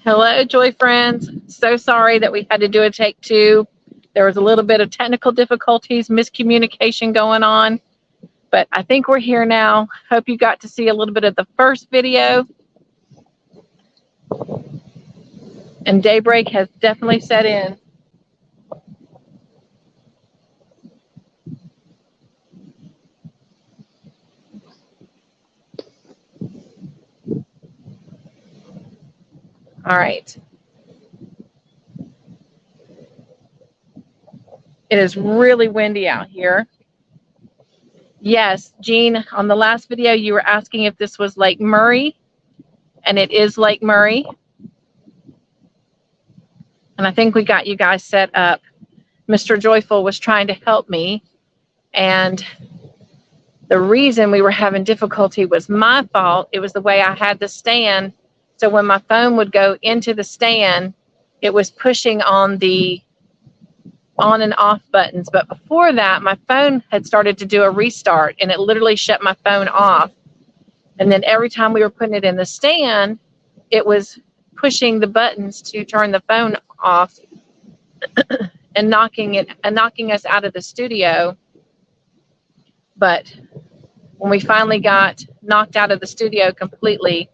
Hello, Joy friends. So sorry that we had to do a take two. There was a little bit of technical difficulties, miscommunication going on, but I think we're here now. Hope you got to see a little bit of the first video. And daybreak has definitely set in. All right. It is really windy out here. Yes, Jean, on the last video, you were asking if this was Lake Murray, and it is Lake Murray. And I think we got you guys set up. Mr. Joyful was trying to help me, and the reason we were having difficulty was my fault. It was the way I had the stand. So when my phone would go into the stand, it was pushing on the on and off buttons. But before that, my phone had started to do a restart, and it literally shut my phone off. And then every time we were putting it in the stand, it was pushing the buttons to turn the phone off and knocking us out of the studio. But when we finally got knocked out of the studio completely,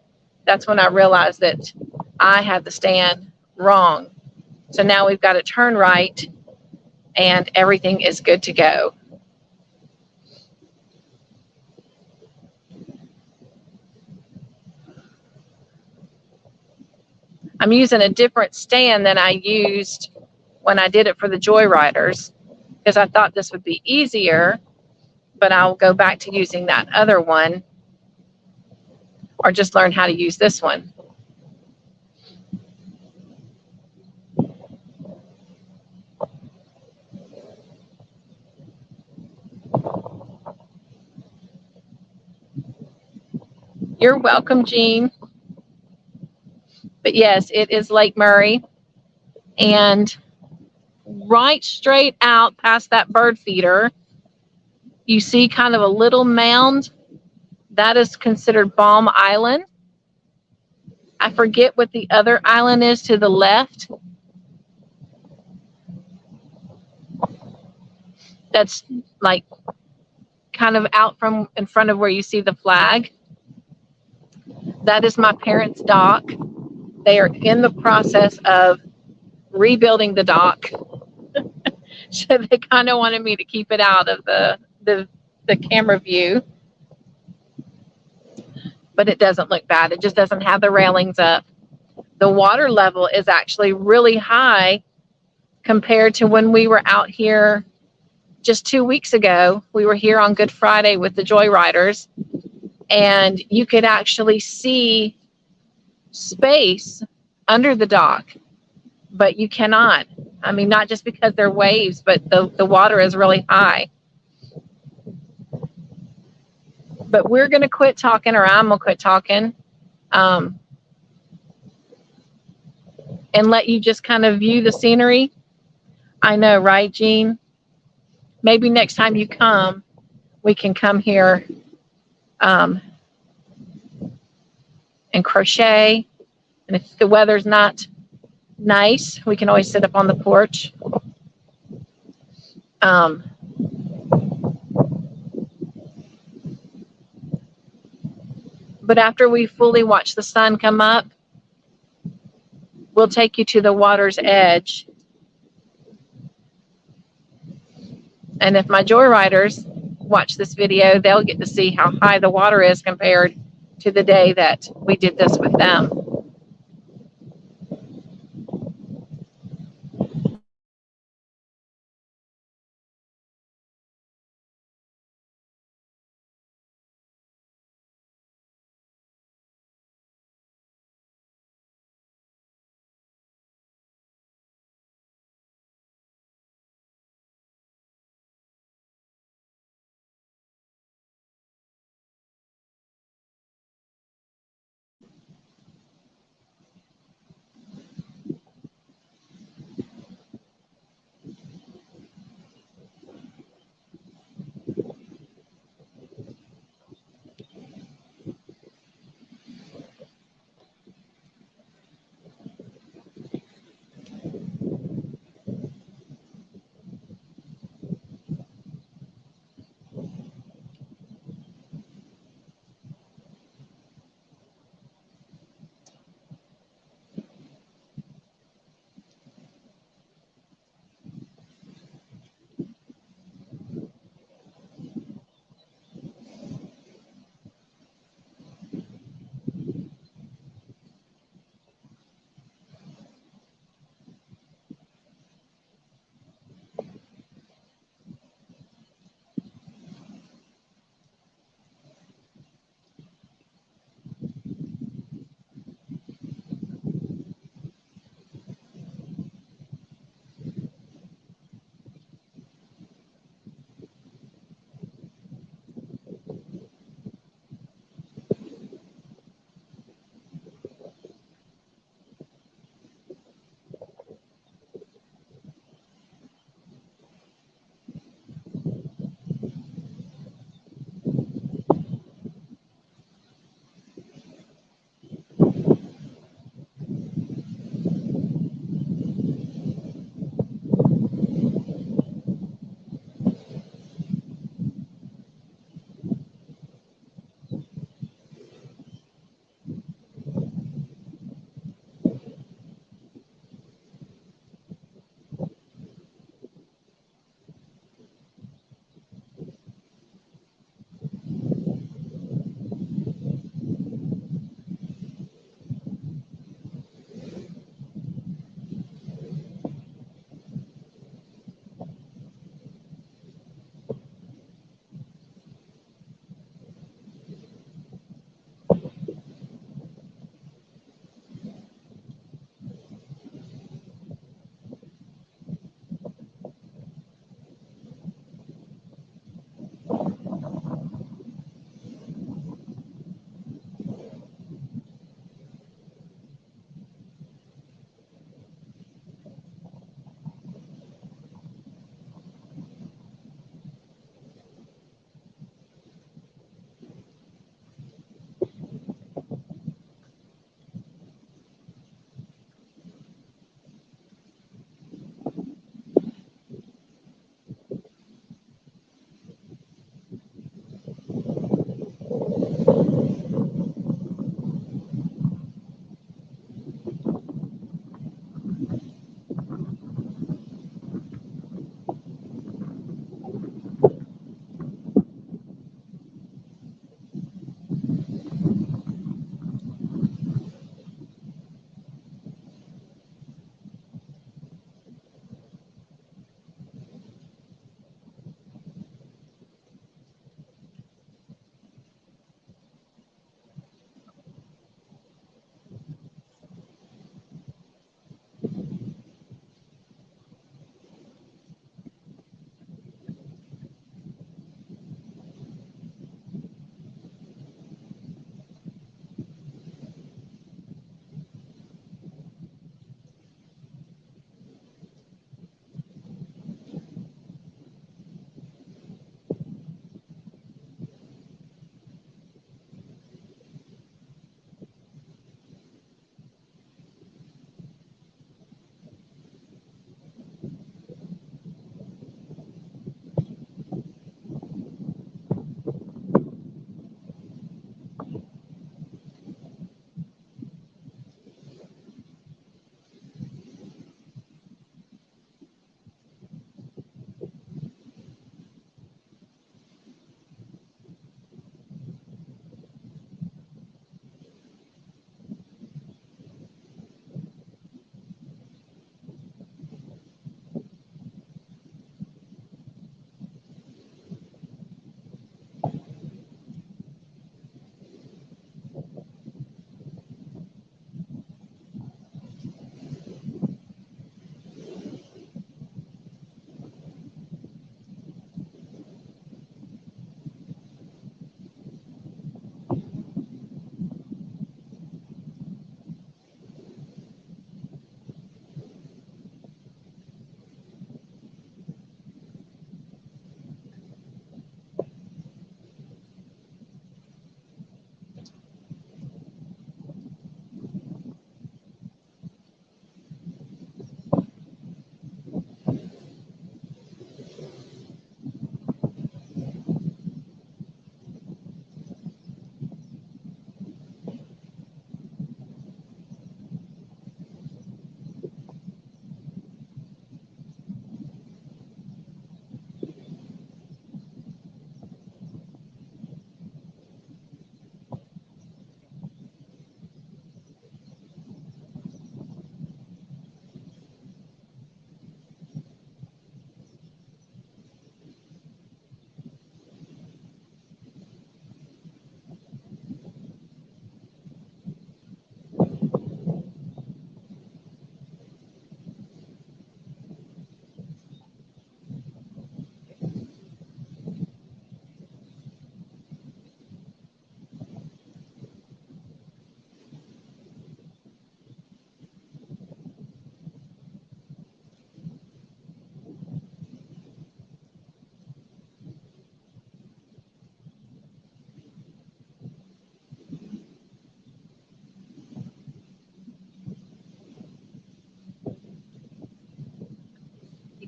that's when I realized that I had the stand wrong. So now we've got to turn right and everything is good to go. I'm using a different stand than I used when I did it for the Joyriders because I thought this would be easier, but I'll go back to using that other one or just learn how to use this one. You're welcome, Jean. But yes, it is Lake Murray. And right straight out past that bird feeder, you see kind of a little mound. That is considered Balm Island. I forget what the other island is to the left. That's like kind of out from in front of where you see the flag. That is my parents' dock. They are in the process of rebuilding the dock. So they kind of wanted me to keep it out of the camera view. But it doesn't look bad. It just doesn't have the railings up. The water level is actually really high compared to when we were out here just 2 weeks ago. We were here on Good Friday with the Joyriders, and you could actually see space under the dock, but you cannot. I mean, not just because they're waves, but the water is really high. But we're going to quit talking, or I'm going to quit talking, and let you just kind of view the scenery. I know, right, Jean? Maybe next time you come, we can come here and crochet. And if the weather's not nice, we can always sit up on the porch. But after we fully watch the sun come up, we'll take you to the water's edge. And if my Joyriders watch this video, they'll get to see how high the water is compared to the day that we did this with them.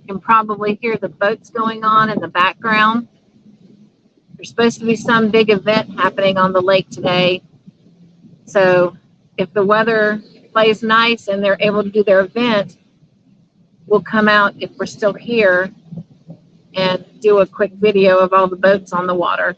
can probably hear the boats going on in the background. There's supposed to be some big event happening on the lake today. So if the weather plays nice and they're able to do their event, we'll come out if we're still here and do a quick video of all the boats on the water.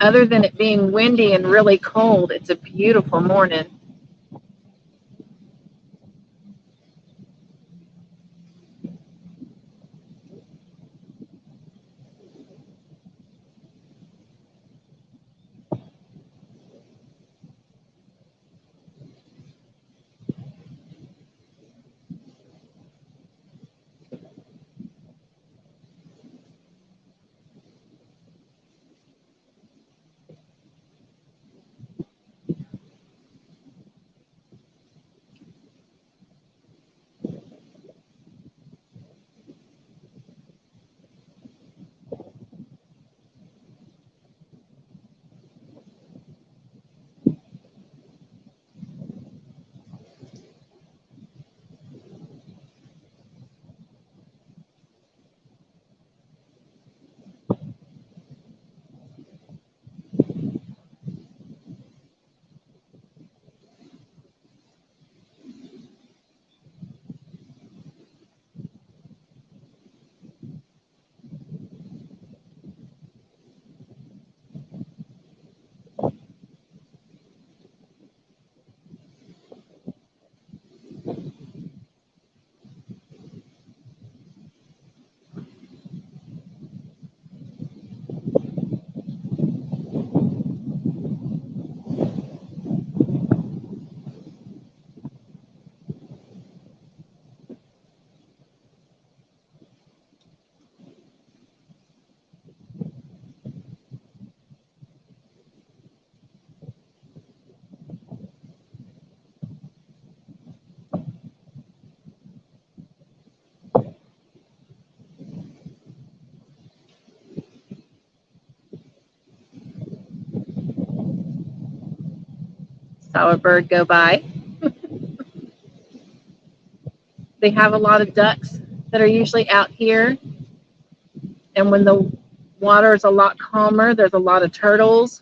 Other than it being windy and really cold, it's a beautiful morning. Saw a bird go by. They have a lot of ducks that are usually out here. And when the water is a lot calmer, there's a lot of turtles.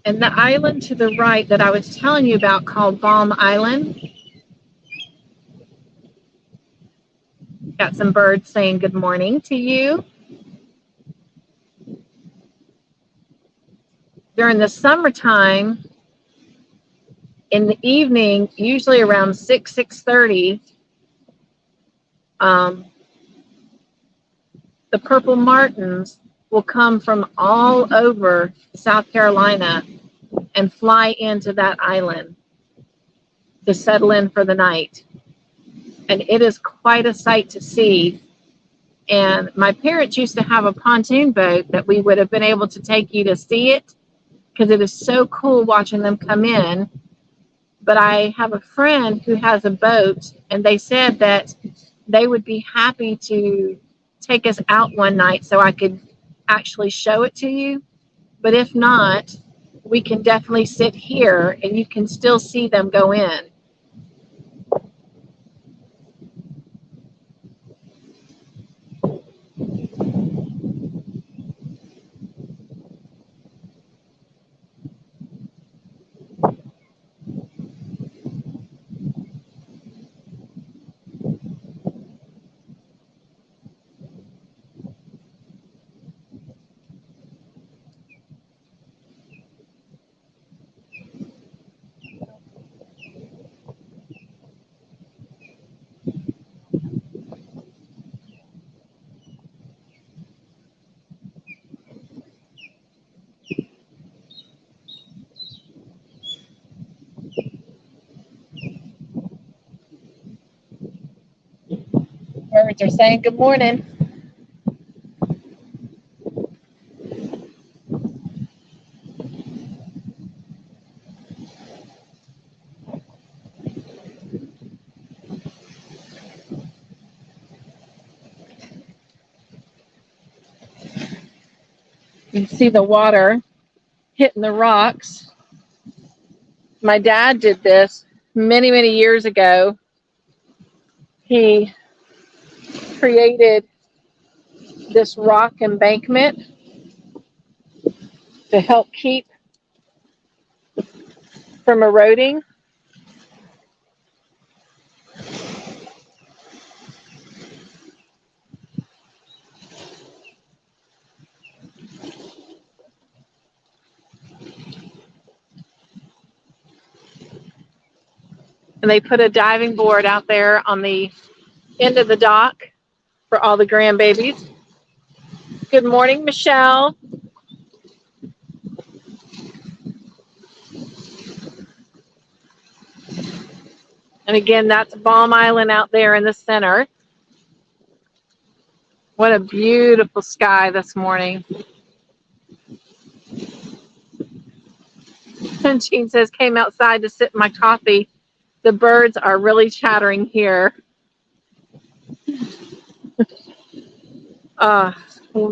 And the island to the right that I was telling you about, called Balm Island, got some birds saying good morning to you. During the summertime, in the evening, usually around 6:30, the purple martins will come from all over South Carolina and fly into that island to settle in for the night. And it is quite a sight to see. And my parents used to have a pontoon boat that we would have been able to take you to see it, because it is so cool watching them come in. But I have a friend who has a boat, and they said that they would be happy to take us out one night so I could actually show it to you. But if not, we can definitely sit here and you can still see them go in. birds are saying good morning. You can see the water hitting the rocks. My dad did this many, many years ago. He created this rock embankment to help keep from eroding. And they put a diving board out there on the end of the dock for all the grandbabies. Good morning, Michelle. And again, that's Baum Island out there in the center. What a beautiful sky this morning. And Jean says, came outside to sip my coffee. The birds are really chattering here.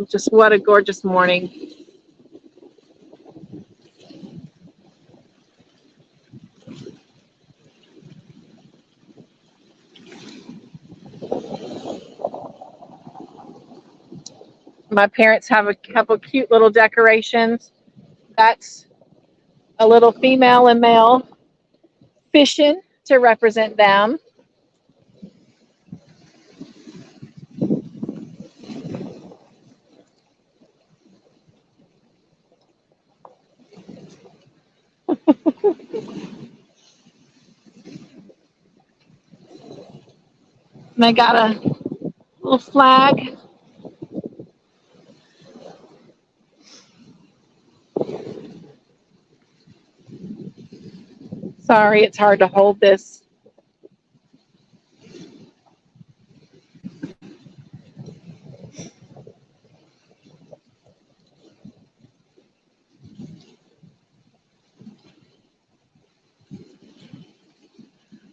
Just what a gorgeous morning. My parents have a couple cute little decorations. That's a little female and male fishing to represent them. And they got a little flag. Sorry, it's hard to hold this.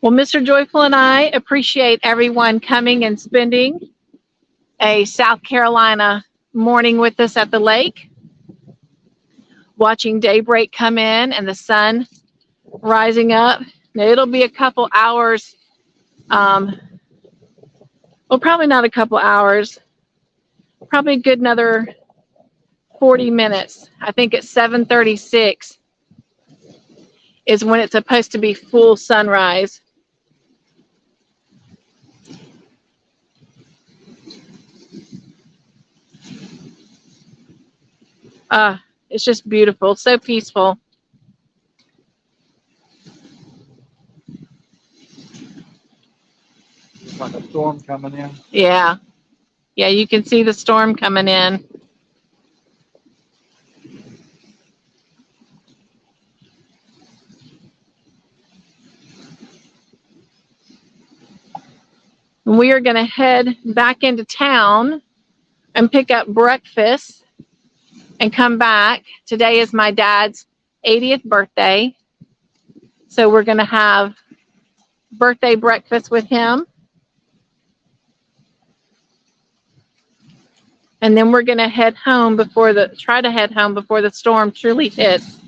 Well, Mr. Joyful and I appreciate everyone coming and spending a South Carolina morning with us at the lake, watching daybreak come in and the sun rising up. Now, it'll be a couple hours. Well, probably not a couple hours. Probably a good another 40 minutes. I think at 7:36 is when it's supposed to be full sunrise. It's just beautiful, so peaceful. It's like a storm coming in. Yeah, you can see the storm coming in. We are going to head back into town and pick up breakfast and come back. Today is my dad's 80th birthday. So we're going to have birthday breakfast with him. And then we're going to head home try to head home before the storm truly hits.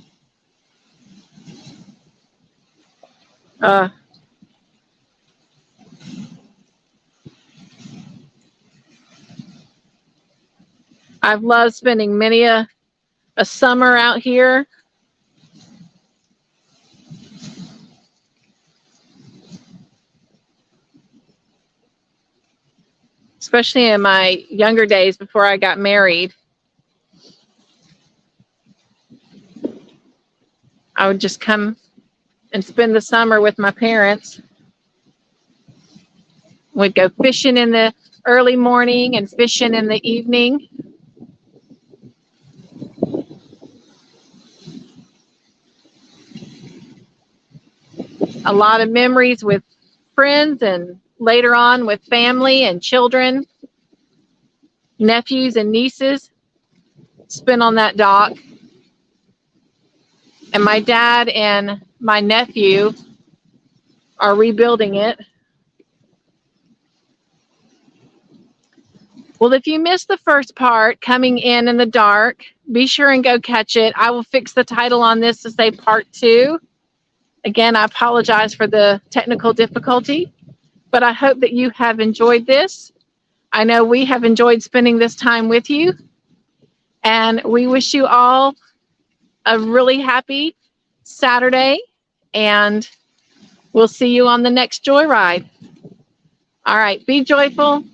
I've loved spending many a summer out here. Especially in my younger days before I got married. I would just come and spend the summer with my parents. We'd go fishing in the early morning and fishing in the evening. A lot of memories with friends and later on with family and children, nephews and nieces spent on that dock. And my dad and my nephew are rebuilding it. Well, if you missed the first part, Coming in the Dark, be sure and go catch it. I will fix the title on this to say part 2. Again, I apologize for the technical difficulty, but I hope that you have enjoyed this. I know we have enjoyed spending this time with you, and we wish you all a really happy Saturday, and we'll see you on the next Joyride. All right, be joyful,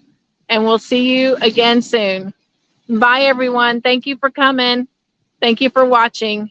and we'll see you again soon. Bye, everyone. Thank you for coming. Thank you for watching.